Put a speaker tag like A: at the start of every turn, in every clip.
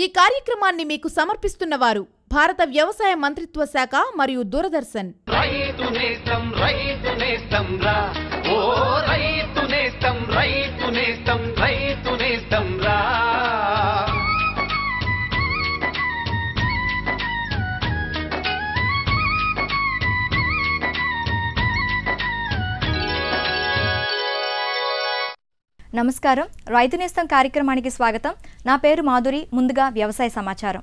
A: ఈ కార్యక్రమాన్ని మీకు సమర్పిస్తున్నవారు భారత వ్యవసాయ మంత్రిత్వ శాఖ మరియు దూరదర్శన్.
B: రైతు నేస్తం రైతు నేస్తం రా ఓ రైతు నేస్తం రైతు నేస్తం రైతు నేస్తం రా.
C: నమస్కారం. రైతు నేస్తం కార్యక్రమానికి స్వాగతం. నా పేరు మాధురి. ముందుగా వ్యవసాయ సమాచారం.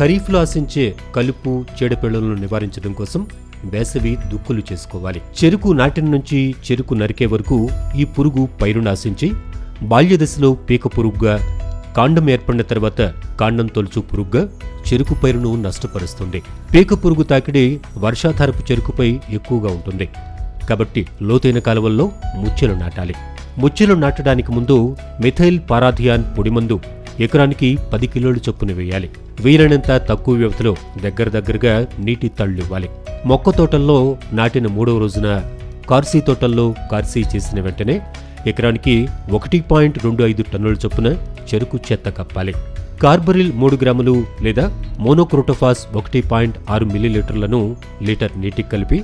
D: ఖరీఫ్లో ఆశించే కలుపు చీడపీడలను నివారించడం కోసం వేసవి దుక్కులు చేసుకోవాలి. చెరుకు నాటిన నుంచి చెరుకు నరికే వరకు ఈ పురుగు పైరును ఆశించి బాల్యదశలో పీక పురుగుగా, కాండం ఏర్పడిన తర్వాత కాండం తొలుచు పురుగుగా చెరుకు పైరును నష్టపరుస్తుంది. పీక పురుగు తాకిడి వర్షాధారపు చెరుకుపై ఎక్కువగా ఉంటుంది. కాబట్టి లోతైన కాలువల్లో ముచ్చెలు నాటాలి. ముచ్చెలు నాటడానికి ముందు మిథైల్ పారాథియాన్ పొడిమందు ఎకరానికి 10 కిలోల చొప్పున వేయాలి. వీలైనంత తక్కువ వ్యవధిలో దగ్గరగా నీటి తళ్ళివ్వాలి. మొక్క తోటల్లో నాటిన 3వ రోజున కార్సీ తోటల్లో కార్సీ చేసిన వెంటనే ఎకరానికి 1.25 టన్నుల చొప్పున చెరుకు చెత్త కప్పాలి. కార్బరిల్ 3 గ్రాములు లేదా మోనోక్రోటోఫాస్ 1.6 మిల్లీలీటర్లను లీటర్ నీటికి కలిపి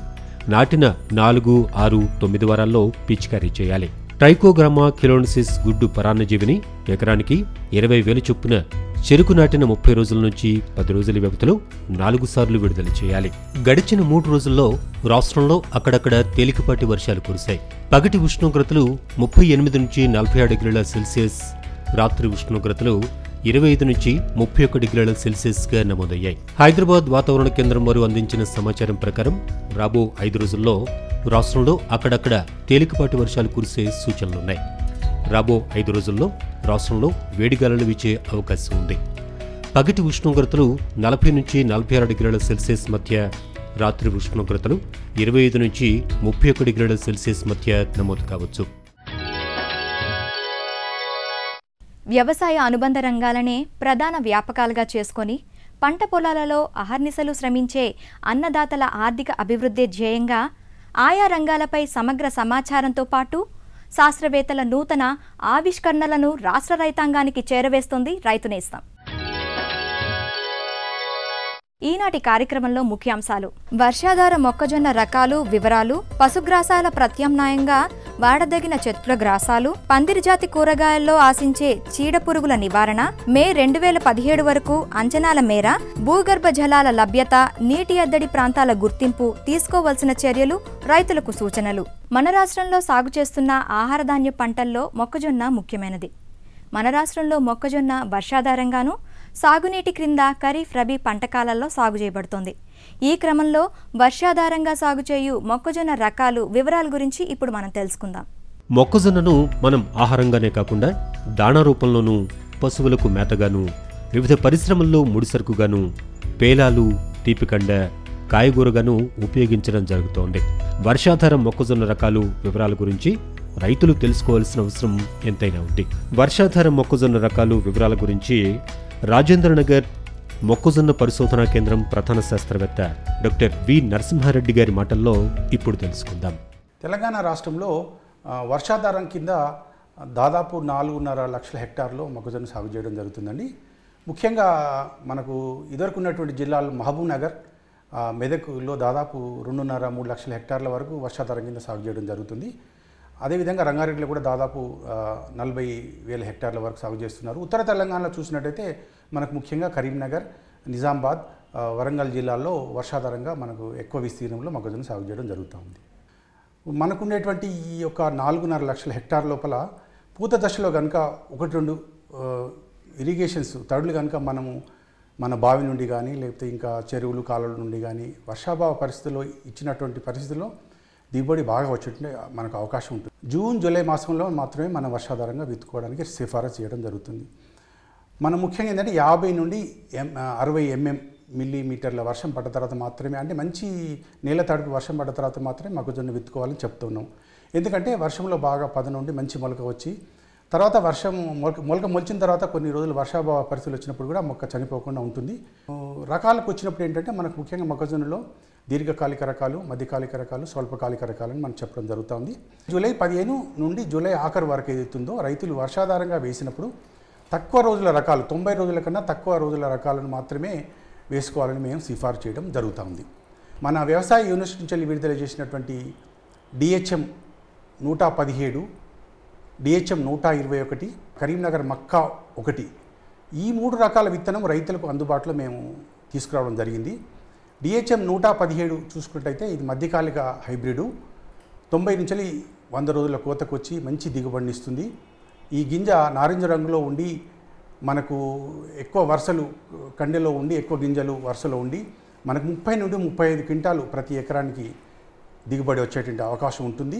D: నాటిన 4, 6, 9 వారాల్లో పిచికారీ చేయాలి. ట్రైకోగ్రామా కిలోన్సిస్ గుడ్డు పరాన్నజీవిని ఎకరానికి 20,000 చొప్పున చెరుకు నాటిన 30 రోజుల నుంచి 10 రోజుల వ్యవధిలో 4 సార్లు విడుదల చేయాలి. గడిచిన 3 రోజుల్లో రాష్ట్రంలో అక్కడక్కడ తేలికపాటి వర్షాలు కురిశాయి. పగటి ఉష్ణోగ్రతలు 38 నుంచి 47 డిగ్రీల సెల్సియస్, రాత్రి ఉష్ణోగ్రతలు 25 నుంచి 31 డిగ్రీల సెల్సియస్గా నమోదయ్యాయి. హైదరాబాద్ వాతావరణ కేంద్రం వారు అందించిన సమాచారం ప్రకారం రాబో 5 రోజుల్లో రాష్ట్రంలో అక్కడక్కడ తేలికపాటి వర్షాలు కురిసే సూచనలున్నాయి. రాబో 5 రోజుల్లో రాష్ట్రంలో వేడిగాలులు వీచే అవకాశం ఉంది. పగటి ఉష్ణోగ్రతలు 40 నుంచి 46 డిగ్రీల సెల్సియస్ మధ్య, రాత్రి ఉష్ణోగ్రతలు 25 నుంచి 31 డిగ్రీల సెల్సియస్ మధ్య నమోదు కావచ్చు.
C: వ్యవసాయ అనుబంధ రంగాలనే ప్రధాన వ్యాపకాలుగా చేసుకొని పంట పొలాలలో అహర్నిశలు శ్రమించే అన్నదాతల ఆర్థిక అభివృద్ధి ధ్యేయంగా ఆయా రంగాలపై సమగ్ర సమాచారంతో పాటు శాస్త్రవేత్తల నూతన ఆవిష్కరణలను రాష్ట్ర రైతాంగానికి చేరవేస్తుంది రైతు నేస్తం. ఈనాటి కార్యక్రమంలో ముఖ్యాంశాలు: వర్షాధార మొక్కజొన్న రకాలు వివరాలు, పశుగ్రాసాల ప్రత్యామ్నాయంగా వాడదగిన చెట్ల గ్రాసాలు, పందిరిజాతి కూరగాయల్లో ఆశించే చీడపురుగుల నివారణ, మే 2017 వరకు అంచనాల మేర భూగర్భ జలాల లభ్యత, నీటి ఎద్దడి ప్రాంతాల గుర్తింపు, తీసుకోవలసిన చర్యలు, రైతులకు సూచనలు. మన రాష్ట్రంలో సాగు చేస్తున్న ఆహారధాన్య పంటల్లో మొక్కజొన్న ముఖ్యమైనది. మన రాష్ట్రంలో మొక్కజొన్న వర్షాధారంగాను, సాగునీటి క్రింద ఖరీఫ్, రబీ పంటకాలాల్లో సాగు చేయబడుతోంది. ఈ క్రమంలో వర్షాధారంగా సాగు చేయు మొక్కజొన్న రకాలు వివరాల గురించి ఇప్పుడు మనం తెలుసుకుందాం.
D: మొక్కజొన్నను మనం ఆహారంగానే కాకుండా దాణా రూపంలోనూ, పశువులకు మేతగాను, వివిధ పరిశ్రమల్లో ముడిసరుకుగాను, పేలాలు, తీపికండ, కాయగూరగాను ఉపయోగించడం జరుగుతోంది. వర్షాధార మొక్కజొన్న రకాలు వివరాల గురించి రైతులు తెలుసుకోవాల్సిన అవసరం ఎంతైనా ఉంది. వర్షాధార మొక్కజొన్న రకాలు వివరాల గురించి రాజేంద్రనగర్ మొక్కజొన్న పరిశోధనా కేంద్రం ప్రధాన శాస్త్రవేత్త డాక్టర్ వి నరసింహారెడ్డి గారి మాటల్లో ఇప్పుడు తెలుసుకుందాం.
E: తెలంగాణ రాష్ట్రంలో వర్షాధారం కింద దాదాపు 4.5 లక్షల హెక్టార్లో మొక్కజొన్న సాగు చేయడం జరుగుతుందండి. ముఖ్యంగా మనకు ఇదివరకు ఉన్నటువంటి జిల్లాలు మహబూబ్ నగర్, మెదక్లో దాదాపు 2.5-3 లక్షల హెక్టార్ల వరకు వర్షాధారం కింద సాగు చేయడం జరుగుతుంది. అదేవిధంగా రంగారెడ్డిలో కూడా దాదాపు 40,000 హెక్టార్ల వరకు సాగు చేస్తున్నారు. ఉత్తర తెలంగాణలో చూసినట్టయితే మనకు ముఖ్యంగా కరీంనగర్, నిజామాబాద్, వరంగల్ జిల్లాల్లో వర్షాధారంగా మనకు ఎక్కువ విస్తీర్ణంలో మొక్కజొన్న సాగు చేయడం జరుగుతూ ఉంది. మనకుండేటువంటి ఈ యొక్క 4.5 లక్షల హెక్టార్ లోపల పూత దశలో కనుక 1-2 ఇరిగేషన్స్ తడులు కనుక మనము మన బావి నుండి కానీ లేకపోతే ఇంకా చెరువులు, కాలువల నుండి కానీ వర్షాభావ పరిస్థితుల్లో ఇచ్చినటువంటి పరిస్థితుల్లో దిగుబడి బాగా వచ్చేటట్టు మనకు అవకాశం ఉంటుంది. జూన్, జూలై మాసంలో మాత్రమే మనం వర్షాధారంగా విత్తుకోవడానికి సిఫారసు చేయడం జరుగుతుంది. మనం ముఖ్యంగా ఏంటంటే 50 నుండి 60 మిల్లీమీటర్ల వర్షం పడ్డ తర్వాత మాత్రమే, అంటే మంచి నేల తడుపు వర్షం పడ్డ తర్వాత మాత్రమే మొక్కజొన్న విత్తుకోవాలని చెప్తున్నాం. ఎందుకంటే వర్షంలో బాగా పద నుండి మంచి మొలక వచ్చి తర్వాత వర్షం మొలక మొలిచిన తర్వాత కొన్ని రోజులు వర్షాభావ పరిస్థితులు వచ్చినప్పుడు కూడా మొక్క చనిపోకుండా ఉంటుంది. రకాలకు వచ్చినప్పుడు ఏంటంటే మనకు ముఖ్యంగా మొక్కజొన్నలో దీర్ఘకాలిక రకాలు, మధ్యకాలిక రకాలు, స్వల్పకాలిక రకాలని మనం చెప్పడం జరుగుతుంది. జూలై 15 నుండి జూలై ఆఖరు వరకు ఏదైతుందో రైతులు వర్షాధారంగా వేసినప్పుడు తక్కువ రోజుల రకాలు, 90 రోజుల కన్నా తక్కువ రోజుల రకాలను మాత్రమే వేసుకోవాలని మేము సిఫార్సు చేయడం జరుగుతుంది. మన వ్యవసాయ యూనివర్సిటీ నుంచి విడుదల చేసినటువంటి DHM 117, DHM 121, కరీంనగర్ మక్కా 1 ఈ 3 రకాల విత్తనం రైతులకు అందుబాటులో మేము తీసుకురావడం జరిగింది. DHM 117 చూసుకున్నట్టయితే ఇది మధ్యకాలిక హైబ్రిడు, 90 నుంచి 100 రోజుల కోతకు వచ్చి మంచి దిగుబడిని ఇస్తుంది. ఈ గింజ నారింజ రంగులో ఉండి మనకు ఎక్కువ వరుసలు కండెలో ఉండి ఎక్కువ గింజలు వరుసలో ఉండి మనకు 30 నుండి 35 క్వింటాలు ప్రతి ఎకరానికి దిగుబడి వచ్చేటువంటి అవకాశం ఉంటుంది.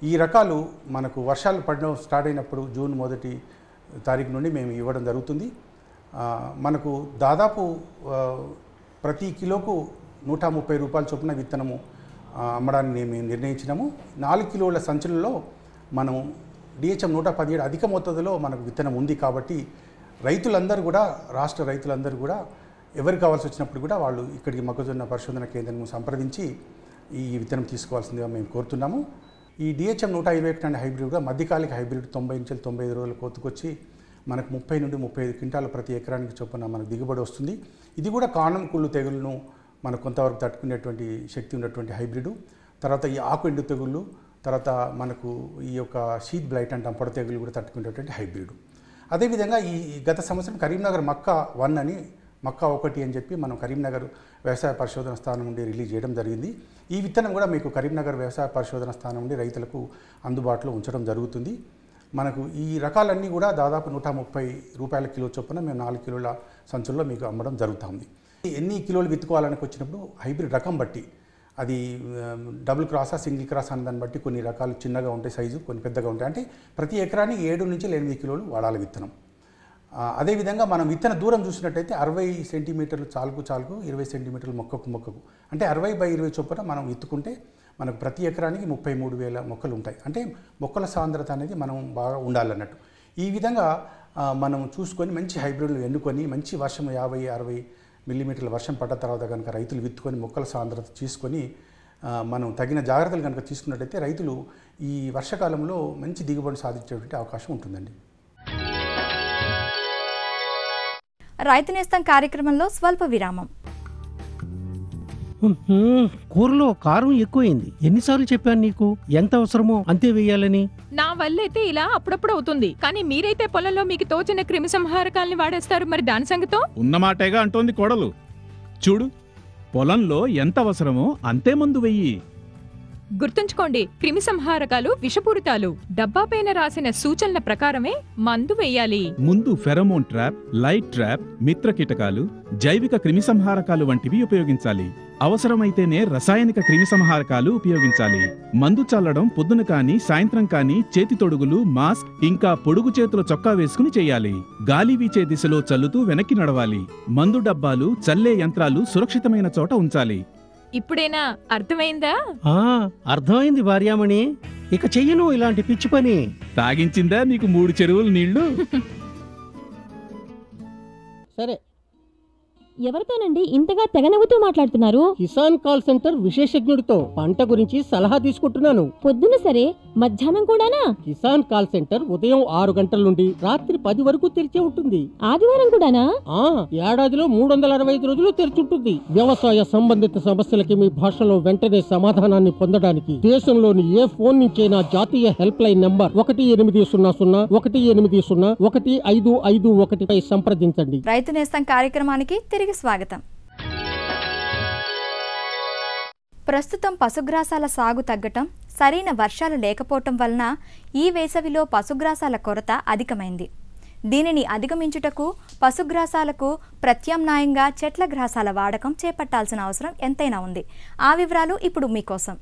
E: ఈ రకాలు మనకు వర్షాలు పడడం స్టార్ట్ అయినప్పుడు జూన్ 1 తారీఖు నుండి మేము ఇవ్వడం జరుగుతుంది. మనకు దాదాపు ప్రతి కిలోకు 130 రూపాయల చొప్పున విత్తనము అమ్మడాన్ని మేము నిర్ణయించినాము. 4 కిలోల సంచులలో మనం DHM 117 అధిక మొత్తంలో మనకు విత్తనం ఉంది కాబట్టి రైతులందరూ కూడా, రాష్ట్ర రైతులందరూ కూడా ఎవరికి కావాల్సి వచ్చినప్పుడు కూడా వాళ్ళు ఇక్కడికి మొక్కజొన్న పరిశోధన కేంద్రం సంప్రదించి ఈ విత్తనం తీసుకోవాల్సిందిగా మేము కోరుతున్నాము. ఈ DHM 121 అనే హైబ్రిడ్ కూడా మధ్యకాలిక హైబ్రిడ్ 90 నుంచి 95 రోజుల కోతకొచ్చి మనకు 30 నుండి 35 క్వింటాలు ప్రతి ఎకరానికి చొప్పున మనకు దిగుబడి వస్తుంది. ఇది కూడా కాండం కుళ్ళు తెగులను మనకు కొంతవరకు తట్టుకునేటువంటి శక్తి ఉన్నటువంటి హైబ్రిడ్. తర్వాత ఈ ఆకు ఎండు తెగుళ్ళు, తర్వాత మనకు ఈ యొక్క షీట్ బ్లైట్ అంటాం, పొడ తెగులు కూడా తట్టుకునేటువంటి హైబ్రిడ్. అదేవిధంగా ఈ గత సంవత్సరం కరీంనగర్ మక్కా 1 అని, మక్కా 1 అని చెప్పి మనం కరీంనగర్ వ్యవసాయ పరిశోధన స్థానం నుండి రిలీజ్ చేయడం జరిగింది. ఈ విత్తనం కూడా మీకు కరీంనగర్ వ్యవసాయ పరిశోధన స్థానం నుండి రైతులకు అందుబాటులో ఉంచడం జరుగుతుంది. మనకు ఈ రకాలన్నీ కూడా దాదాపు 130 రూపాయల కిలో చొప్పున మేము 4 కిలోల సంచుల్లో మీకు అమ్మడం జరుగుతుంది. ఎన్ని కిలోలు విత్తుకోవాలని వచ్చినప్పుడు హైబ్రిడ్ రకం బట్టి, అది డబుల్ క్రాసా సింగిల్ క్రాస్ అనే దాన్ని బట్టి కొన్ని రకాలు చిన్నగా ఉంటాయి సైజు, కొన్ని పెద్దగా ఉంటాయి. అంటే ప్రతి ఎకరానికి 7 నుంచి 8 కిలోలు వాడాలి విత్తనం. అదేవిధంగా మనం విత్తన దూరం చూసినట్టయితే 60 సెంటీమీటర్లు చాలుకు 20 సెంటీమీటర్లు మొక్కకు అంటే 60/20 చొప్పున మనం విత్తుకుంటే మనకు ప్రతి ఎకరానికి 33,000 మొక్కలు ఉంటాయి. అంటే మొక్కల సాంద్రత అనేది మనం బాగా ఉండాలన్నట్టు. ఈ విధంగా మనం చూసుకొని మంచి హైబ్రిడ్లు ఎన్నుకొని మంచి వర్షం 50-60 మిల్లీమీటర్ల వర్షం పడ్డ తర్వాత కనుక రైతులు విత్తుకొని మొక్కల సాంద్రత తీసుకొని మనం తగిన జాగ్రత్తలు కనుక తీసుకున్నట్టయితే రైతులు ఈ వర్షాకాలంలో మంచి దిగుబడి సాధించేటువంటి అవకాశం ఉంటుందండి.
C: రైతు నేస్తం కార్యక్రమంలో స్వల్ప విరామం.
F: కూరలో కారం ఎక్కువైంది. ఎన్నిసార్లు చెప్పాను నీకు ఎంత అవసరమో అంతే వేయాలని?
G: నా వల్లైతే ఇలా అప్పుడప్పుడు అవుతుంది, కానీ మీరైతే పొలంలో మీకు తోచిన క్రిమి సంహారకాలని వాడేస్తారు. మరి దాని సంగతో?
H: ఉన్నమాటేగా అంటోంది కోడలు. చూడు, పొలంలో ఎంత అవసరమో అంతే మందు వెయ్యి.
G: గుర్తుంచుకోండి, క్రిమి సంహారకాలు విషపూరితాలు. డబ్బా పైన రాసిన సూచనల ప్రకారమే మందు వేయాలి.
H: ముందు ఫెరమోన్ ట్రాప్, లైట్ ట్రాప్, మిత్ర కీటకాలు, జైవిక క్రిమి సంహారకాలు వంటివి ఉపయోగించాలి. అవసరమైతేనే రసాయనిక క్రిమి సంహారకాలు ఉపయోగించాలి. మందు చల్లడం పొద్దున కానీ సాయంత్రం కానీ చేతి తొడుగులు, మాస్క్, ఇంకా పొడుగు చేతుల చొక్కా వేసుకుని చేయాలి. గాలి వీచే దిశలో చల్లుతూ వెనక్కి నడవాలి. మందు డబ్బాలు, చల్లే యంత్రాలు సురక్షితమైన చోట ఉంచాలి.
G: ఇప్పుడేనా అర్థమైందా?
F: అర్థమైంది భార్యామణి. ఇక చెయ్యను ఇలాంటి పిచ్చి పని.
H: తాగించిందా నీకు 3 చెరువులు నీళ్లు?
F: సరే,
I: ఎవరితోనండి ఇంతగా తెగనవ్వుతూ మాట్లాడుతున్నారు?
F: కిసాన్ కాల్ సెంటర్ విశేషజ్ఞుడితో పంట గురించి సలహా తీసుకుంటున్నాను.
I: పొద్దున సరే, మధ్యాహ్నం కూడానా?
F: కిసాన్ కాల్ సెంటర్ ఉదయం 6 గంటల నుండి రాత్రి 10 వరకు తెరిచే ఉంటుంది.
I: ఆదివారం కూడానా?
F: ఏడాదిలో 365 రోజులు తెరిచుంటుంది. వ్యవసాయ సంబంధిత సమస్యలకి మీ భాషలో వెంటనే సమాధానాన్ని పొందడానికి దేశంలోని ఏ ఫోన్ నుంచైనా జాతీయ హెల్ప్ లైన్ నంబర్ 1800-180-1551 పై సంప్రదించండి.
C: రైతు నేస్తం కార్యక్రమానికి తిరిగి స్వాగతం. ప్రస్తుతం పశుగ్రాసాల సాగు తగ్గటం, సరైన వర్షాలు లేకపోవటం వలన ఈ వేసవిలో పశుగ్రాసాల కొరత అధికమైంది. దీనిని అధిగమించుటకు పశుగ్రాసాలకు ప్రత్యామ్నాయంగా చెట్ల గ్రాసాల వాడకం చేపట్టాల్సిన అవసరం ఎంతైనా ఉంది. ఆ వివరాలు ఇప్పుడు మీకోసం.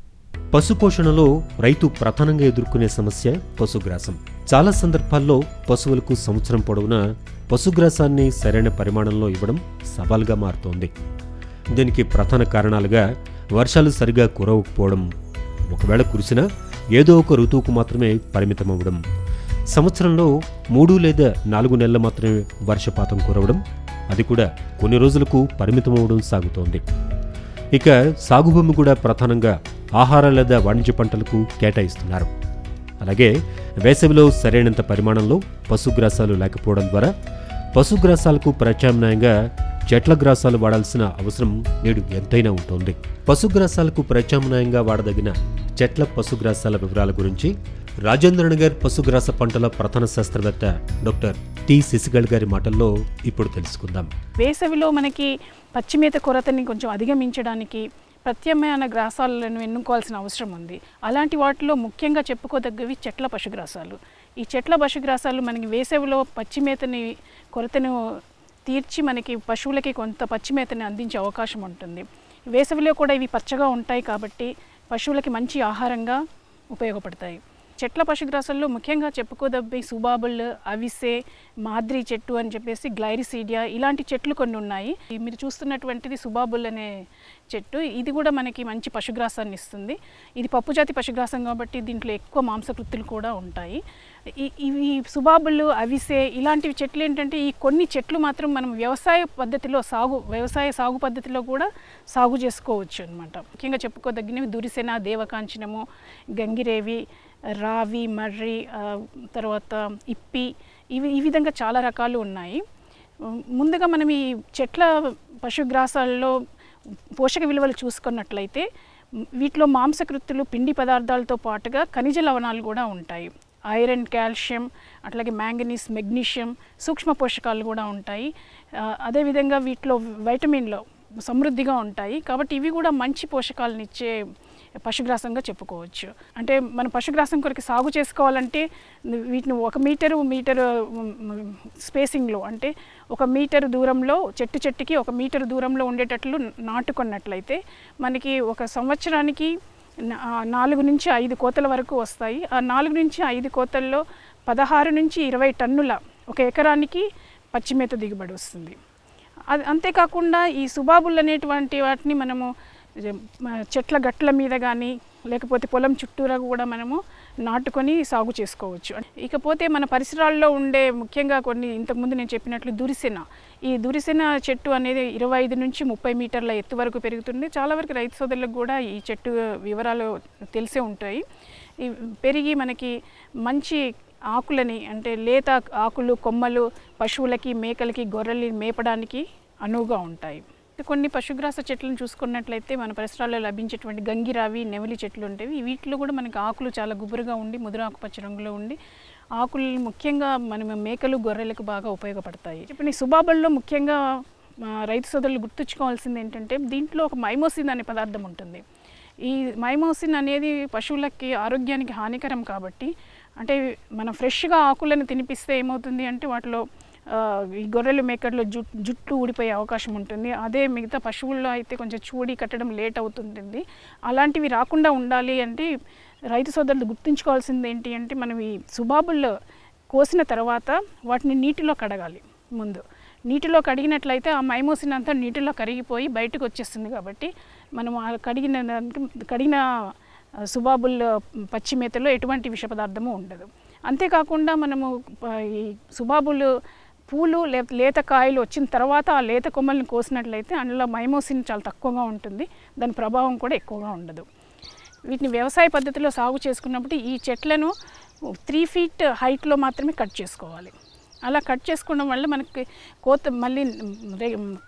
D: పశుపోషణలో రైతు ప్రధానంగా ఎదుర్కొనే సమస్య పశుగ్రాసం. చాలా సందర్భాల్లో పశువులకు సంవత్సరం పొడవునా పశుగ్రాసాన్ని సరైన పరిమాణంలో ఇవ్వడం సవాల్గా మారుతోంది. దీనికి ప్రధాన కారణాలుగా వర్షాలు సరిగా కురవకపోవడం, ఒకవేళ కురిసినా ఏదో ఒక ఋతువుకు మాత్రమే పరిమితమవ్వడం, సంవత్సరంలో 3 లేదా 4 నెలలు మాత్రమే వర్షపాతం కురవడం, అది కూడా కొన్ని రోజులకు పరిమితమవడం సాగుతోంది. ఇక సాగు భూమి కూడా ప్రధానంగా ఆహార లేదా వాణిజ్య పంటలకు కేటాయిస్తున్నారు. అలాగే వేసవిలో సరైనంత పరిమాణంలో పశుగ్రాసాలు లేకపోవడం ద్వారా పశుగ్రాసాలకు ప్రత్యామ్నాయంగా చెట్ల గ్రాసాలు వాడాల్సిన అవసరం నేడు ఎంతైనా ఉంటుంది. పశుగ్రాసాలకు ప్రత్యామ్నాయంగా వాడదగిన చెట్ల పశుగ్రాసాల వివరాల గురించి రాజేంద్రనగర్ పశుగ్రాస పంటల ప్రధాన శాస్త్రవేత్త డాక్టర్ టి శశిగళ్ గారి మాటల్లో ఇప్పుడు తెలుసుకుందాం.
J: వేసవిలో మనకి పచ్చిమేత కొరతని కొంచెం అధిగమించడానికి ప్రత్యామ్నాయ గ్రాసాలను ఎన్నుకోవాల్సిన అవసరం ఉంది. అలాంటి వాటిలో ముఖ్యంగా చెప్పుకోదగ్గవి చెట్ల పశుగ్రాసాలు. ఈ చెట్ల పశుగ్రాసాలు మనకి వేసవిలో పచ్చిమేతని కొరతను తీర్చి మనకి పశువులకి కొంత పచ్చిమేతని అందించే అవకాశం ఉంటుంది. వేసవిలో కూడా ఇవి పచ్చగా ఉంటాయి కాబట్టి పశువులకి మంచి ఆహారంగా ఉపయోగపడతాయి. చెట్ల పశుగ్రాసాల్లో ముఖ్యంగా చెప్పుకోదగ్గ సుబాబుల్, అవిసె, మాద్రి చెట్టు అని చెప్పేసి గ్లైరిసీడియా ఇలాంటి చెట్లు కొన్ని ఉన్నాయి. మీరు చూస్తున్నటువంటిది సుబాబుల్ అనే చెట్టు. ఇది కూడా మనకి మంచి పశుగ్రాసాన్ని ఇస్తుంది. ఇది పప్పుజాతి పశుగ్రాసం కాబట్టి దీంట్లో ఎక్కువ మాంసకృత్తులు కూడా ఉంటాయి. ఇవి సుబాబులు, అవిసె ఇలాంటివి చెట్లు ఏంటంటే ఈ కొన్ని చెట్లు మాత్రం మనం వ్యవసాయ సాగు పద్ధతిలో కూడా సాగు చేసుకోవచ్చు అన్నమాట. ముఖ్యంగా చెప్పుకోదగినవి దురిసెన, దేవకాంచనము, గంగిరేవి, రావి, మర్రి, తర్వాత ఇప్పి ఈ విధంగా చాలా రకాలు ఉన్నాయి. ముందుగా మనం ఈ చెట్ల పశుగ్రాసాల్లో పోషక విలువలు చూసుకున్నట్లయితే వీటిలో మాంసకృత్తులు, పిండి పదార్థాలతో పాటుగా ఖనిజ లవణాలు కూడా ఉంటాయి. ఐరన్, కాల్షియం, అట్లాగే మ్యాంగనీస్, మెగ్నీషియం, సూక్ష్మ పోషకాలు కూడా ఉంటాయి. అదేవిధంగా వీటిలో వైటమిన్లు సమృద్ధిగా ఉంటాయి కాబట్టి ఇవి కూడా మంచి పోషకాలను ఇచ్చే పశుగ్రాసంగా చెప్పుకోవచ్చు. అంటే మన పశుగ్రాసం కొరకు సాగు చేసుకోవాలంటే వీటిని 1 మీటరు స్పేసింగ్లో, అంటే 1 మీటర్ దూరంలో చెట్టుకి 1 మీటర్ దూరంలో ఉండేటట్లు నాటుకున్నట్లయితే మనకి ఒక సంవత్సరానికి 4 నుంచి 5 కోతల వరకు వస్తాయి. ఆ 4 నుంచి 5 కోతల్లో 16 నుంచి 20 టన్నుల 1 ఎకరానికి పచ్చిమేత దిగుబడి వస్తుంది. అంతేకాకుండా ఈ సుబాబుల్ అనేటువంటి వాటిని మనము చెట్ల గట్ల మీద కానీ లేకపోతే పొలం చుట్టూరా కూడా మనము నాటుకొని సాగు చేసుకోవచ్చు. ఇకపోతే మన పరిసరాల్లో ఉండే ముఖ్యంగా కొన్ని ఇంతకుముందు నేను చెప్పినట్లు దురిసెన, ఈ దురిసెన చెట్టు అనేది 25 నుంచి 30 మీటర్ల ఎత్తు వరకు పెరుగుతుంది. చాలా వరకు రైతు సోదరులకు కూడా ఈ చెట్టు వివరాలు తెలిసే ఉంటాయి. పెరిగి మనకి మంచి ఆకులని, అంటే లేత ఆకులు, కొమ్మలు పశువులకి, మేకలకి, గొర్రెల్ని మేపడానికి అనువుగా ఉంటాయి. కొన్ని పశుగ్రాస చెట్లను చూసుకున్నట్లయితే మన పరిసరాల్లో లభించేటువంటి గంగిరావి, నెమలి చెట్లు ఉంటాయి. వీటిలో కూడా మనకి ఆకులు చాలా గుబురుగా ఉండి ముదురు ఆకుపచ్చ రంగులో ఉండి ఆకులు ముఖ్యంగా మన మేకలు, గొర్రెలకు బాగా ఉపయోగపడతాయి. ఇప్పుడు ఈ సుబాబుల్లో ముఖ్యంగా రైతు సోదరులు గుర్తుంచుకోవాల్సింది ఏంటంటే దీంట్లో ఒక మైమోసిన్ అనే పదార్థం ఉంటుంది. ఈ మైమోసిన్ అనేది పశువులకి ఆరోగ్యానికి హానికరం కాబట్టి, అంటే మనం ఫ్రెష్గా ఆకులను తినిపిస్తే ఏమవుతుంది అంటే వాటిలో ఈ గొర్రెలు, మేకల్లో జుట్టు ఊడిపోయే అవకాశం ఉంటుంది. అదే మిగతా పశువుల్లో అయితే కొంచెం చూడి కట్టడం లేట్ అవుతుంటుంది. అలాంటివి రాకుండా ఉండాలి అంటే రైతు సోదరులు గుర్తుంచుకోవాల్సింది ఏంటి అంటే మనం ఈ సుబాబుల్లో కోసిన తర్వాత వాటిని నీటిలో కడగాలి. ముందు నీటిలో కడిగినట్లయితే ఆ మైమోసిన్ అంతా నీటిలో కరిగిపోయి బయటకు వచ్చేస్తుంది. కాబట్టి మనం కడిగిన సుబాబుల్ పచ్చిమేతలో ఎటువంటి విష పదార్థము ఉండదు. అంతేకాకుండా మనము ఈ సుబాబులు పూలు లేత కాయలు వచ్చిన తర్వాత ఆ లేత కొమ్మల్ని కోసినట్లయితే అందులో మైమోసిన్ చాలా తక్కువగా ఉంటుంది. దాని ప్రభావం కూడా ఎక్కువగా ఉండదు. వీటిని వ్యవసాయ పద్ధతిలో సాగు చేసుకున్నప్పుడు ఈ చెట్లను 3 ఫీట్ హైట్లో మాత్రమే కట్ చేసుకోవాలి. అలా కట్ చేసుకోవడం వల్ల మనకి మళ్ళీ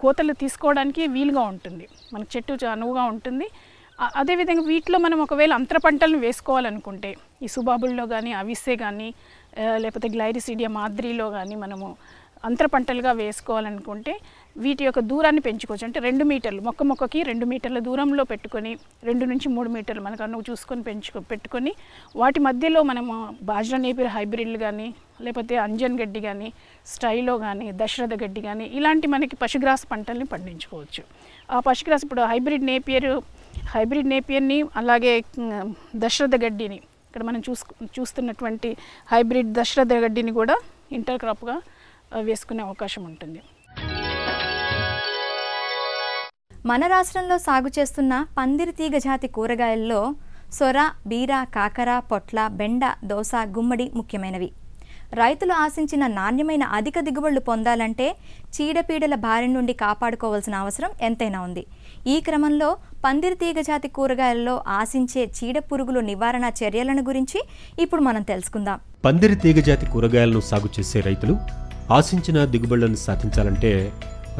J: కోతలు తీసుకోవడానికి వీలుగా ఉంటుంది. మనకు చెట్టు అనువుగా ఉంటుంది. అదేవిధంగా వీటిలో మనం ఒకవేళ అంతర పంటలను వేసుకోవాలనుకుంటే ఈ సుబాబుల్లో కానీ, అవిసె కానీ, లేకపోతే గ్లైరిసీడియా, మాద్రిలో కానీ మనము అంతర పంటలుగా వేసుకోవాలనుకుంటే వీటి యొక్క దూరాన్ని పెంచుకోవచ్చు. అంటే 2 మీటర్లు, మొక్కకి 2 మీటర్ల దూరంలో పెట్టుకొని 2 నుంచి 3 మీటర్లు మనకు అనువు చూసుకొని పెట్టుకొని వాటి మధ్యలో మనము బాజ్రా నేపియర్ హైబ్రిడ్లు కానీ, లేకపోతే అంజన్ గడ్డి కానీ, స్టైలో కానీ, దశరథ గడ్డి కానీ ఇలాంటి మనకి పశుగ్రాస పంటల్ని పండించుకోవచ్చు. ఆ పశుగ్రాస ఇప్పుడు హైబ్రిడ్ నేపియర్ని అలాగే దశరథ గడ్డిని, ఇక్కడ మనం చూస్తున్నటువంటి హైబ్రిడ్ దశరథ గడ్డిని కూడా ఇంటర్ క్రాప్గా వేసుకునే అవకాశం ఉంటుంది.
C: మన రాష్ట్రంలో సాగు చేస్తున్న పందిరి తీగ జాతి కూరగాయల్లో సొర, బీర, కాకర, పొట్ల, బెండ, దోస, గుమ్మడి ముఖ్యమైనవి. రైతులు ఆశించిన నాణ్యమైన అధిక దిగుబడులు పొందాలంటే చీడపీడల బారి నుండి కాపాడుకోవాల్సిన అవసరం ఎంతైనా ఉంది. ఈ క్రమంలో పందిరి తీగ జాతి కూరగాయలలో ఆశించే చీడ పురుగుల నివారణ చర్యలను గురించి ఇప్పుడు మనం తెలుసుకుందాం.
D: పందిరి తీగ జాతి కూరగాయలను సాగు చేసే రైతులు ఆశించిన దిగుబడులను సాధించాలంటే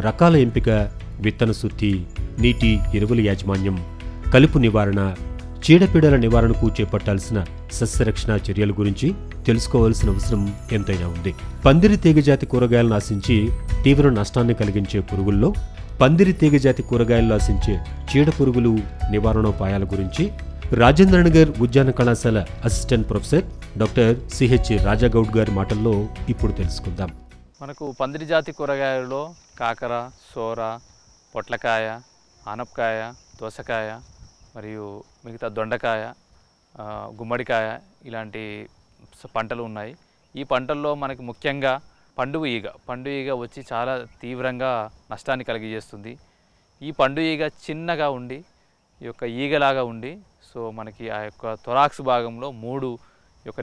D: రకాల ఎంపిక, విత్తన శుద్ధి, నీటి ఎరువుల యాజమాన్యం, కలుపు నివారణ, చీడపీడల నివారణకు చేపట్టాల్సిన సస్యరక్షణ చర్యల గురించి తెలుసుకోవాల్సిన అవసరం ఎంతైనా ఉంది. పందిరి తీగ జాతి కూరగాయలను ఆశించి తీవ్ర నష్టాన్ని కలిగించే పురుగుల్లో పందిరి తీగ జాతి కూరగాయల్లో ఆశించే చీడ పురుగులు నివారణోపాయాల గురించి రాజేంద్రనగర్ ఉద్యాన కళాశాల assistant professor doctor CH Raja Goud గారి మాటల్లో ఇప్పుడు తెలుసుకుందాం.
K: మనకు పందిరి జాతి కూరగాయలలో కాకర, సోర, పొట్లకాయ, ఆనపకాయ, దోసకాయ మరియు మిగతా దొండకాయ, గుమ్మడికాయ ఇలాంటి పంటలు ఉన్నాయి. ఈ పంటల్లో మనకి ముఖ్యంగా పండు ఈగ వచ్చి చాలా తీవ్రంగా నష్టాన్ని కలిగజేస్తుంది. ఈ పండు ఈగ చిన్నగా ఉండి ఈ యొక్క ఈగలాగా ఉండి సో మనకి ఆ యొక్క థొరాక్స్ భాగంలో 3 యొక్క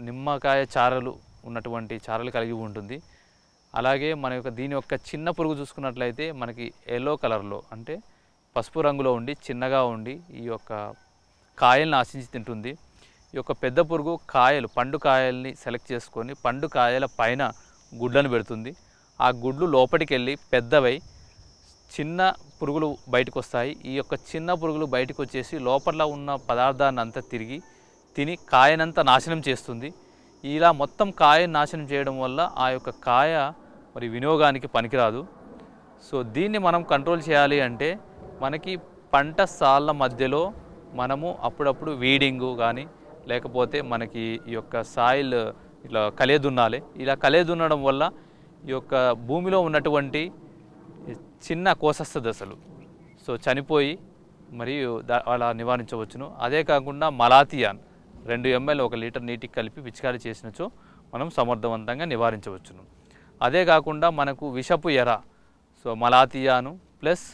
K: నిమ్మకాయ చారలు ఉన్నటువంటి చారలు కలిగి ఉంటుంది. అలాగే మన యొక్క దీని యొక్క చిన్న పురుగు చూసుకున్నట్లయితే మనకి ఎల్లో కలర్లో అంటే పసుపు రంగులో ఉండి చిన్నగా ఉండి ఈ యొక్క కాయల్ని ఆశించి తింటుంది. ఈ యొక్క పెద్ద పురుగు పండు కాయల్ని సెలెక్ట్ చేసుకొని పండు కాయల పైన గుడ్లను పెడుతుంది. ఆ గుడ్లు లోపలికి వెళ్ళి పెద్దవై చిన్న పురుగులు బయటకు వస్తాయి. ఈ యొక్క చిన్న పురుగులు బయటకు వచ్చేసి లోపల ఉన్న పదార్థాన్ని అంతా తిని కాయనంతా నాశనం చేస్తుంది. ఇలా మొత్తం కాయను నాశనం చేయడం వల్ల ఆ యొక్క కాయ మరి వినియోగానికి పనికిరాదు. సో దీన్ని మనం కంట్రోల్ చేయాలి అంటే మనకి పంట సాళ్ళ మధ్యలో మనము అప్పుడప్పుడు వీడింగు కానీ లేకపోతే మనకి ఈ యొక్క సాయిల్ ఇట్లా కలేదున్నాలి. ఇలా కలేదున్నడం వల్ల ఈ యొక్క భూమిలో ఉన్నటువంటి చిన్న కోసస్థ దశలు సో చనిపోయి మరియు అలా నివారించవచ్చును. అదే కాకుండా మలాథియాన్ 2 ml 1 లీటర్ నీటికి కలిపి పిచికారీ చేసినచో మనం సమర్థవంతంగా నివారించవచ్చును. అదే కాకుండా మనకు విషపు ఎర సో మలాథియాను ప్లస్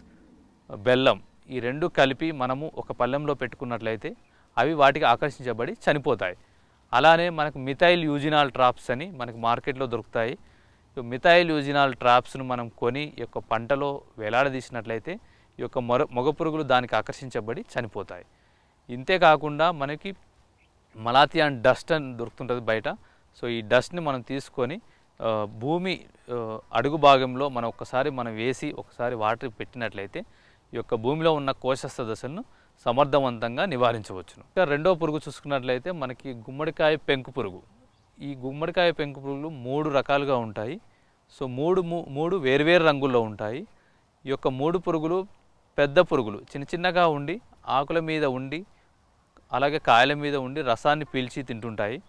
K: బెల్లం ఈ 2 కలిపి మనము ఒక పళ్ళెంలో పెట్టుకున్నట్లయితే అవి వాటికి ఆకర్షించబడి చనిపోతాయి. అలానే మనకు మిథైల్ యూజినాల్ ట్రాప్స్ అని మనకు మార్కెట్లో దొరుకుతాయి. మిథైల్ యూజినాల్ ట్రాప్స్ను మనం కొని ఈ యొక్క పంటలో వేలాడదీసినట్లయితే ఈ యొక్క మొగ పురుగులు దానికి ఆకర్షించబడి చనిపోతాయి. ఇంతే కాకుండా మనకి మలాథియాన్ డస్ట్ అని దొరుకుతుంటుంది బయట. సో ఈ డస్ట్ని మనం తీసుకొని భూమి అడుగు భాగంలో మనం వేసి ఒకసారి వాటర్ పెట్టినట్లయితే ఈ యొక్క భూమిలో ఉన్న కోశస్థ దశలను సమర్థవంతంగా నివారించవచ్చును. ఇంకా రెండో పురుగు చూసుకున్నట్లయితే మనకి గుమ్మడికాయ పెంకు పురుగు. ఈ గుమ్మడికాయ పెంకు పురుగులు 3 రకాలుగా ఉంటాయి. సో మూడు వేరువేరు రంగుల్లో ఉంటాయి. ఈ యొక్క 3 పురుగులు పెద్ద పురుగులు చిన్నగా ఉండి ఆకుల మీద ఉండి అలాగే కాయల మీద ఉండి రసాన్ని పీల్చి తింటుంటాయి.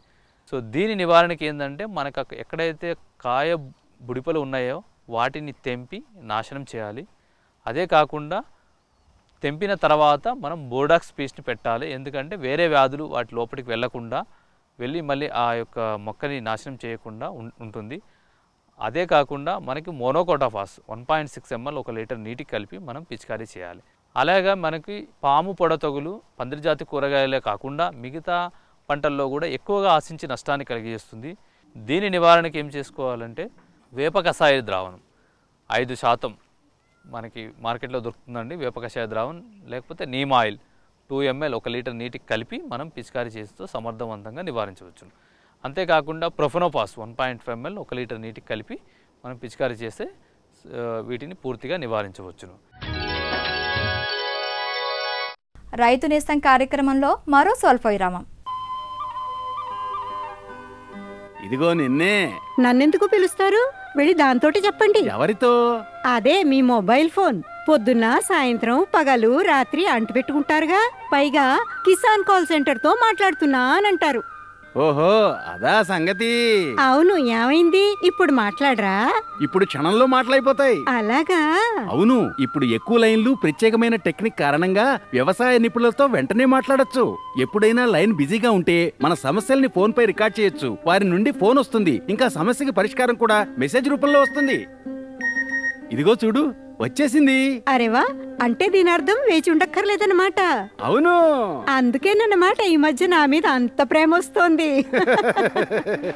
K: సో దీని నివారణకి ఏంటంటే మనకు ఎక్కడైతే కాయ బుడిపలు ఉన్నాయో వాటిని తెంపి నాశనం చేయాలి. అదే కాకుండా తెంపిన తర్వాత మనం బోర్డాక్స్ పీస్ని పెట్టాలి. ఎందుకంటే వేరే వ్యాధులు వాటి లోపలికి వెళ్లకుండా వెళ్ళి మళ్ళీ ఆ యొక్క మొక్కని నాశనం చేయకుండా ఉంటుంది. అదే కాకుండా మనకి మోనోకోటాఫాస్ 1.6 ml 1 లీటర్ నీటికి కలిపి మనం పిచికారీ చేయాలి. అలాగే మనకి పాము పొడ తెగులు పందిరి జాతి కూరగాయలే కాకుండా మిగతా పంటల్లో కూడా ఎక్కువగా ఆశించి నష్టాన్ని కలిగిస్తుంది. దీని నివారణకి ఏం చేసుకోవాలంటే వేప కషాయ ద్రావణం 5% మనకి మార్కెట్లో దొరుకుతుందండి. వేప కషాయ ద్రావణం లేకపోతే నీమ్ ఆయిల్ 2 ml 1 లీటర్ నీటికి కలిపి మనం పిచికారీ చేస్తూ సమర్థవంతంగా నివారించవచ్చు. అంతేకాకుండా ప్రొఫెనోపాస్ 1.5 ml 1 లీటర్ నీటికి కలిపి మనం పిచికారీ చేస్తే వీటిని పూర్తిగా నివారించవచ్చును.
C: రైతు నేస్తం కార్యక్రమంలో మరో స్వల్ప విరామం.
L: ఇదిగో నిన్నే.
M: నన్నెందుకు పిలుస్తారు? వెళ్ళి దాంతోటి చెప్పండి.
L: ఎవరితో?
M: అదే మీ మొబైల్ ఫోన్. పొద్దున్న సాయంత్రం పగలు రాత్రి అంటిపెట్టుకుంటారుగా. పైగా కిసాన్ కాల్ సెంటర్ తో మాట్లాడుతున్నా అని అంటారు.
L: ఓహో అదా సంగతి.
M: అవును, ఏమైంది? ఇప్పుడు మాట్లాడరా?
L: ఇప్పుడు క్షణంలో మాట్లాడిపోతాయి.
M: అలాగా?
L: అవును, ఇప్పుడు ఎక్కువ లైన్లు ప్రత్యేకమైన టెక్నిక్ కారణంగా వ్యవసాయ నిపుణులతో వెంటనే మాట్లాడొచ్చు. ఎప్పుడైనా లైన్ బిజీగా ఉంటే మన సమస్యల్ని ఫోన్ పై రికార్డ్ చేయొచ్చు. వారి నుండి ఫోన్ వస్తుంది. ఇంకా సమస్యకి పరిష్కారం కూడా మెసేజ్ రూపంలో వస్తుంది. ఇదిగో చూడు. వచ్చేసింది.
M: అరేవా, అంటే దీని అర్థం వేచి ఉండక్కర్లేదన్నమాట.
L: అవును,
M: అందుకేనన్నమాట ఈ మధ్య నా మీద అంత ప్రేమ వస్తోంది.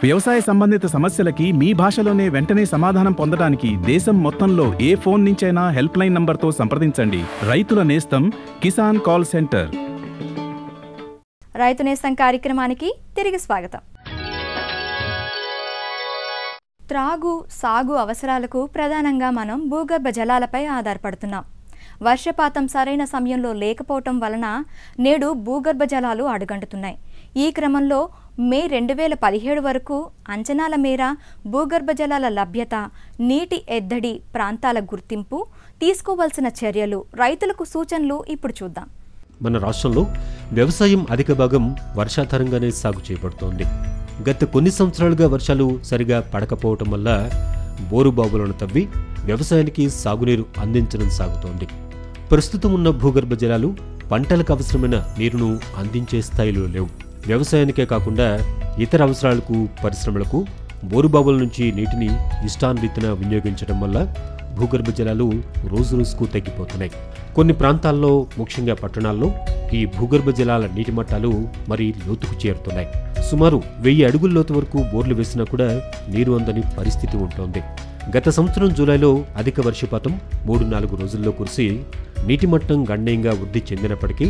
H: వ్యవసాయ సంబంధిత సమస్యలకి మీ భాషలోనే వెంటనే సమాధానం పొందడానికి దేశం మొత్తంలో ఏ ఫోన్ నుంచైనా హెల్ప్ లైన్ నంబర్తో సంప్రదించండి. రైతుల నేస్తం కిసాన్ కాల్ సెంటర్.
C: రైతు నేస్తం కార్యక్రమానికి తిరిగి స్వాగతం. త్రాగు, సాగు అవసరాలకు ప్రధానంగా మనం భూగర్భ జలాలపై ఆధారపడుతున్నాం. వర్షపాతం సరైన సమయంలో లేకపోవటం వలన నేడు భూగర్భ జలాలు అడుగంటుతున్నాయి. ఈ క్రమంలో మే 2017 వరకు అంచనాల మేర భూగర్భ జలాల లభ్యత, నీటి ఎద్దడి, ప్రాంతాల గుర్తింపు, తీసుకోవాల్సిన చర్యలు, రైతులకు సూచనలు ఇప్పుడు చూద్దాం.
D: మన రాష్ట్రంలో వ్యవసాయం అధిక భాగం వర్షాధారంగానే సాగు చేయబడుతోంది. గత కొన్ని సంవత్సరాలుగా వర్షాలు సరిగా పడకపోవటం వల్ల బోరుబావులను తవ్వి వ్యవసాయానికి సాగునీరు అందించడం సాగుతోంది. ప్రస్తుతం ఉన్న భూగర్భ జలాలు పంటలకు అవసరమైన నీరును అందించే స్థాయిలో లేవు. వ్యవసాయానికే కాకుండా ఇతర అవసరాలకు, పరిశ్రమలకు బోరుబావుల నుంచి నీటిని ఇష్టాన్రీతిన వినియోగించడం వల్ల భూగర్భ జలాలు రోజురోజుకు తగ్గిపోతున్నాయి. కొన్ని ప్రాంతాల్లో, ముఖ్యంగా పట్టణాల్లో ఈ భూగర్భ జలాల నీటి మట్టాలు మరీ లోతుకు చేరుతున్నాయి. సుమారు 1000 అడుగుల లోతు వరకు బోర్లు వేసినా కూడా నీరు అందని పరిస్థితి ఉంటోంది. గత సంవత్సరం జూలైలో అధిక వర్షపాతం 3-4 రోజుల్లో కురిసి నీటి మట్టం గణనీయంగా వృద్ధి చెందినప్పటికీ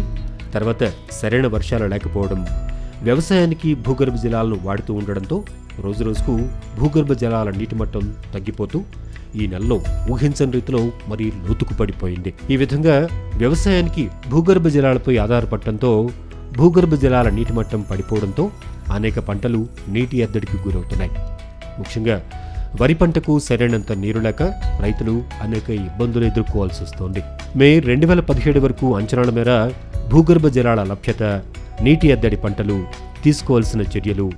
D: తర్వాత సరైన వర్షాలు లేకపోవడం, వ్యవసాయానికి భూగర్భ జలాలను వాడుతూ ఉండడంతో రోజురోజుకు భూగర్భ జలాల నీటి మట్టం తగ్గిపోతూ ఈ నెలలో ఊహించని రీతిలో మరీ లోతుకు పడిపోయింది. ఈ విధంగా వ్యవసాయానికి భూగర్భ జలాలపై ఆధారపడటంతో భూగర్భ జలాల నీటి మట్టం పడిపోవడంతో అనేక పంటలు నీటి ఎద్దడికి గురవుతున్నాయి. ముఖ్యంగా వరి పంటకు సరైనంత నీరు లేక రైతులు అనేక ఇబ్బందులు ఎదుర్కోవాల్సి వస్తోంది. మే 2017 వరకు అంచనాల మేర భూగర్భ జలాల లభ్యత, నీటి ఎద్దడి పంటలు, తీసుకోవాల్సిన చర్యలు,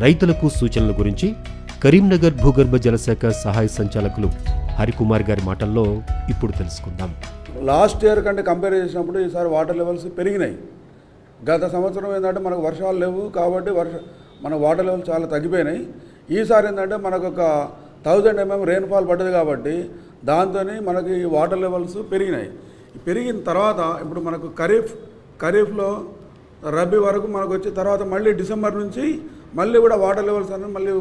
D: రైతులకు సూచనల గురించి కరీంనగర్ భూగర్భ జలశాఖ సహాయ సంచాలకులు హరికుమార్ గారి మాటల్లో ఇప్పుడు తెలుసుకుందాం.
N: లాస్ట్ ఇయర్ కంటే కంపేర్ చేసినప్పుడు ఈసారి వాటర్ లెవెల్స్ పెరిగినాయి. గత సంవత్సరం ఏంటంటే మనకు వర్షాలు లేవు కాబట్టి మన వాటర్ లెవెల్స్ చాలా తగ్గిపోయినాయి. ఈసారి ఏంటంటే మనకు ఒక 1000 mm రెయిన్ఫాల్ పడ్డది కాబట్టి దాంతో మనకి వాటర్ లెవెల్స్ పెరిగినాయి. పెరిగిన తర్వాత ఇప్పుడు మనకు ఖరీఫ్లో రబీ వరకు మనకు వచ్చి తర్వాత మళ్ళీ డిసెంబర్ నుంచి మళ్ళీ కూడా వాటర్ లెవెల్స్ అనేవి మళ్ళీ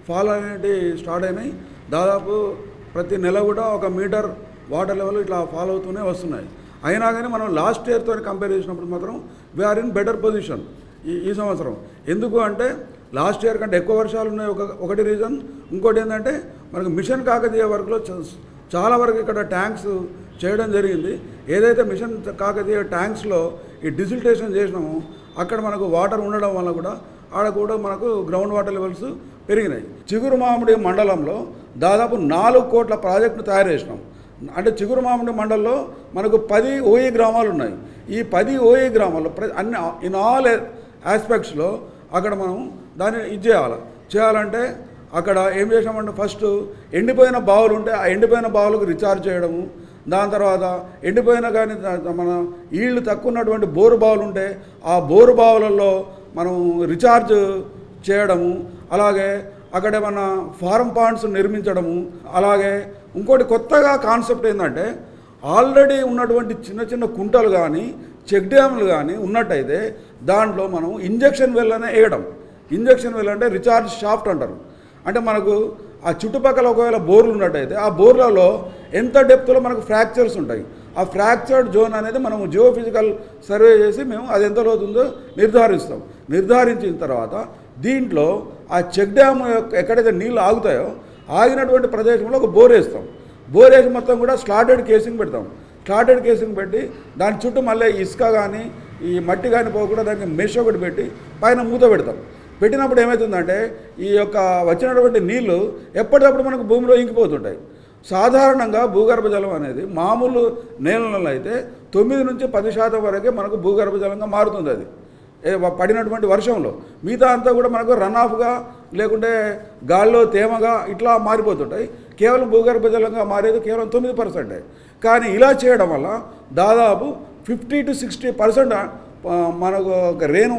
N: ఫాల్ అనేవి స్టార్ట్ అయినాయి. దాదాపు ప్రతి నెల కూడా 1 మీటర్ వాటర్ లెవెల్ ఇట్లా ఫాలో అవుతూనే వస్తున్నాయి. అయినా కానీ మనం లాస్ట్ ఇయర్తో కంపేర్ చేసినప్పుడు మాత్రం వీఆర్ ఇన్ బెటర్ పొజిషన్ ఈ సంవత్సరం. ఎందుకు అంటే లాస్ట్ ఇయర్ కంటే ఎక్కువ వర్షాలు ఉన్నాయి ఒకటి రీజన్. ఇంకోటి ఏంటంటే మనకు మిషన్ కాకతీయ వర్క్లో చాలా వరకు ఇక్కడ ట్యాంక్స్ చేయడం జరిగింది. ఏదైతే మిషన్ కాకతీయ ట్యాంక్స్లో ఈ డిసిల్టేషన్ చేసినామో అక్కడ మనకు వాటర్ ఉండడం వల్ల కూడా ఆడ కూడా మనకు గ్రౌండ్ వాటర్ లెవెల్స్ పెరిగినాయి. చిగురుమామిడి మండలంలో దాదాపు 4 కోట్ల ప్రాజెక్టును తయారు చేసినాం. అంటే చిగురుమామిడి మండలంలో మనకు 10 ఓఈ గ్రామాలు ఉన్నాయి. ఈ 10 ఓఈ గ్రామాల్లో అన్ని ఇన్ ఆల్ ఆస్పెక్ట్స్లో అక్కడ మనం దాన్ని చేయాలంటే అక్కడ ఏం చేసామంటే ఫస్ట్ ఎండిపోయిన బావులు ఉంటే ఆ ఎండిపోయిన బావులకు రీఛార్జ్ చేయడము, దాని తర్వాత ఎండిపోయిన కానీ మన ఈళ్ళు తక్కువ ఉన్నటువంటి బోరు బావులు ఉంటే ఆ బోరు బావులలో మనం రీఛార్జ్ చేయడము, అలాగే అక్కడ మన ఫార్మ్ పాండ్స్ నిర్మించడము. అలాగే ఇంకోటి కొత్తగా కాన్సెప్ట్ ఏంటంటే ఆల్రెడీ ఉన్నటువంటి చిన్న చిన్న కుంటలు కానీ చెక్ డ్యాములు కానీ ఉన్నట్టయితే దాంట్లో మనం ఇంజక్షన్ వెల్ అనే వేయడం. ఇంజక్షన్ వెల్ అంటే రీఛార్జ్ షాఫ్ట్ అంటారు. అంటే మనకు ఆ చుట్టుపక్కల ఒకవేళ బోర్లు ఉన్నట్టయితే ఆ బోర్లలో ఎంత డెప్త్లో మనకు ఫ్రాక్చర్స్ ఉంటాయి. ఆ ఫ్రాక్చర్డ్ జోన్ అనేది మనం జియోఫిజికల్ సర్వే చేసి మేము అది ఎంత లోతుందో నిర్ధారిస్తాం. నిర్ధారించిన తర్వాత దీంట్లో ఆ చెక్ డ్యామ్ ఎక్కడైతే నీళ్ళు ఆగుతాయో ఆగినటువంటి ప్రదేశంలో ఒక బోర్ వేస్తాం. బోర్ వేసి మొత్తం కూడా స్లాటెడ్ కేసింగ్ పెడతాం. స్లాటెడ్ కేసింగ్ పెట్టి దాని చుట్టూ మళ్ళీ ఇసుక కానీ ఈ మట్టి కానీ పోకుండా దానికి మెష్ ఒకటి పెట్టి పైన మూత పెడతాం. పెట్టినప్పుడు ఏమవుతుందంటే ఈ యొక్క వచ్చినటువంటి నీళ్లు ఎప్పటికప్పుడు మనకు భూమిలో ఇంకిపోతుంటాయి. సాధారణంగా భూగర్భ జలం అనేది మామూలు నేలలలో అయితే 9 నుంచి 10% వరకే మనకు భూగర్భ జలంగా మారుతుంది. అది పడినటువంటి వర్షంలో మిగతా అంతా కూడా మనకు రన్ ఆఫ్గా లేకుంటే గాల్లో తేమగా ఇట్లా మారిపోతుంటాయి. కేవలం భూగర్భ జలంగా మారేది కేవలం 9%. కానీ ఇలా చేయడం వల్ల దాదాపు 50 to 60% మనకు రెయిన్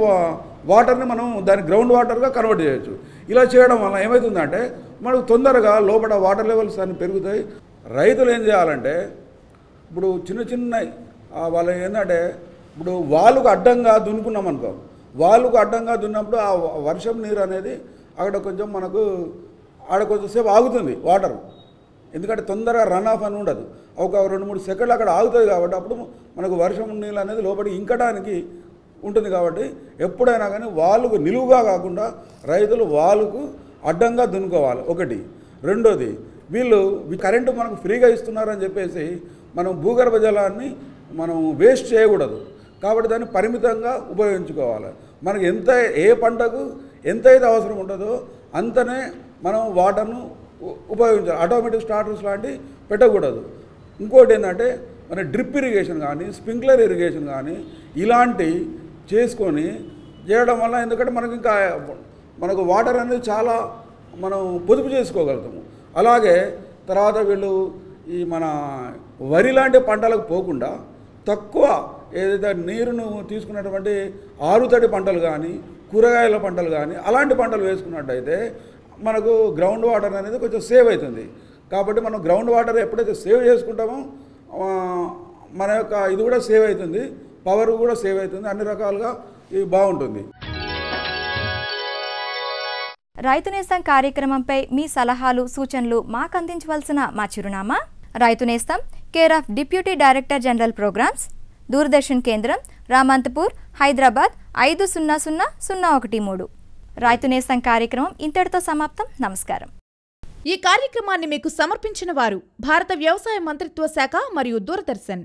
N: వాటర్ని మనం దాని గ్రౌండ్ వాటర్గా కన్వర్ట్ చేయొచ్చు. ఇలా చేయడం వల్ల ఏమవుతుందంటే మనకు తొందరగా లోపల వాటర్ లెవెల్స్ అన్ని పెరుగుతాయి. రైతులు ఏం చేయాలంటే ఇప్పుడు చిన్న చిన్న వాళ్ళు ఏంటంటే ఇప్పుడు వాళ్ళకు అడ్డంగా దున్నుకున్నాం అనుకో, వాళ్ళకు అడ్డంగా దున్నప్పుడు ఆ వర్షం నీరు అనేది అక్కడ కొంచెం మనకు ఆడ కొంచెంసేపు ఆగుతుంది వాటర్, ఎందుకంటే తొందరగా రన్ ఆఫ్ అని ఉండదు, ఒక 2-3 సెకండ్లు అక్కడ ఆగుతుంది కాబట్టి అప్పుడు మనకు వర్షం నీళ్ళు అనేది లోపలికి ఇంకడానికి ఉంటుంది. కాబట్టి ఎప్పుడైనా కానీ వాళ్ళకు నిలువుగా కాకుండా రైతులు వాళ్ళకు అడ్డంగా దున్నుకోవాలి ఒకటి. రెండోది, వీళ్ళు కరెంటు మనకు ఫ్రీగా ఇస్తున్నారని చెప్పేసి మనం భూగర్భ జలాన్ని మనం వేస్ట్ చేయకూడదు. కాబట్టి దాన్ని పరిమితంగా ఉపయోగించుకోవాలి. మనకు ఏ పంటకు ఎంతైతే అవసరం ఉంటుందో అంతనే మనం వాటర్ను ఉపయోగించాలి. ఆటోమేటిక్ స్టార్టర్స్ లాంటివి పెట్టకూడదు. ఇంకోటి ఏంటంటే మన డ్రిప్ ఇరిగేషన్ కానీ స్ప్రింక్లర్ ఇరిగేషన్ కానీ ఇలాంటి చేసుకొని చేయడం వల్ల ఎందుకంటే మనకు వాటర్ అనేది చాలా మనం పొదుపు చేసుకోగలుగుతాము. అలాగే తర్వాత వీళ్ళు ఈ మన వరి లాంటి పంటలకు పోకుండా తక్కువ ఏదైతే నీరును తీసుకున్నటువంటి ఆరుతడి పంటలు కానీ కూరగాయల పంటలు కానీ అలాంటి పంటలు వేసుకున్నట్టయితే మనకు గ్రౌండ్ వాటర్ అనేది కొంచెం సేవ్ అవుతుంది. కాబట్టి మనం గ్రౌండ్ వాటర్ ఎప్పుడైతే సేవ్ చేసుకుంటామో మన యొక్క ఇది కూడా సేవ్ అవుతుంది, పవర్ కూడా సేవ్ అవుతుంది, అన్ని రకాలుగా ఇది బాగుంటుంది.
C: రైతు నేస్తం కార్యక్రమంపై మీ సలహాలు సూచనలు మాకు అందించవలసిన మా చిరునామా Raithu Nestham, care of deputy director general programs, Doordarshan కేంద్రం, రామంతపూర్, హైదరాబాద్ 500013. రైతు నేస్తం కార్యక్రమం ఇంతటితో సమాప్తం. నమస్కారం.
A: ఈ కార్యక్రమాన్ని మీకు సమర్పించిన వారు భారత వ్యవసాయ మంత్రిత్వ శాఖ మరియు దూరదర్శన్.